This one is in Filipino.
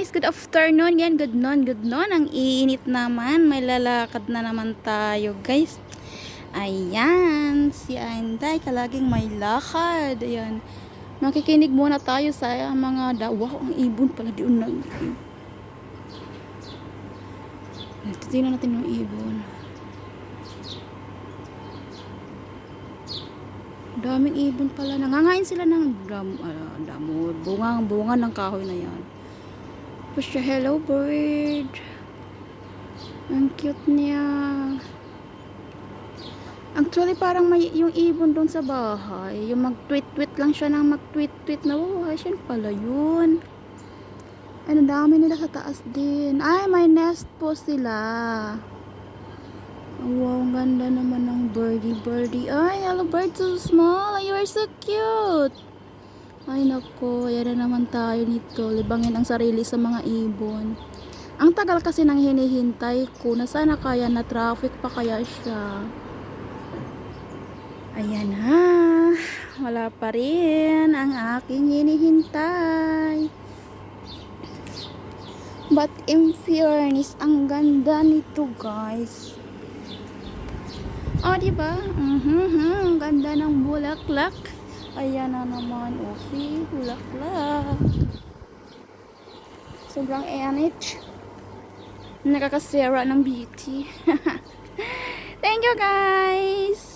guys, good afternoon. Yan, good noon. Ang init naman. May lalakad na naman tayo guys. Ayan, si Anday kalaging may lakad. Ayan, makikinig muna tayo sa mga wow, ang ibon pala doon na. Tingnan natin yung ibon. Daming ibon pala. Nangangain sila ng damo. Bunga ng kahoy na yan. Push hello bird. Ang cute niya. Actually, parang may yung ibon doon sa bahay. Yung mag-tweet-tweet lang siya ng mag-tweet-tweet na, oh, siya pala yun. Ay, ang dami nila sa taas din. Ay, may nest po sila. Wow, ang ganda naman ng birdie. Ay, hello bird, so small. You are so cute. Ay, nako. Yan na naman tayo nito. Libangin ang sarili sa mga ibon. Ang tagal kasi nang hinihintay ko na sana kaya na traffic pa kaya siya. Ayan na. Wala pa rin ang aking hinihintay. But in fairness, ang ganda nito guys. Oh, diba? Ang ganda ng bulaklak. Ayan na naman. Oh, see? Bulaklak. Sobrang enit. Nakakasira ng beauty. Thank you guys.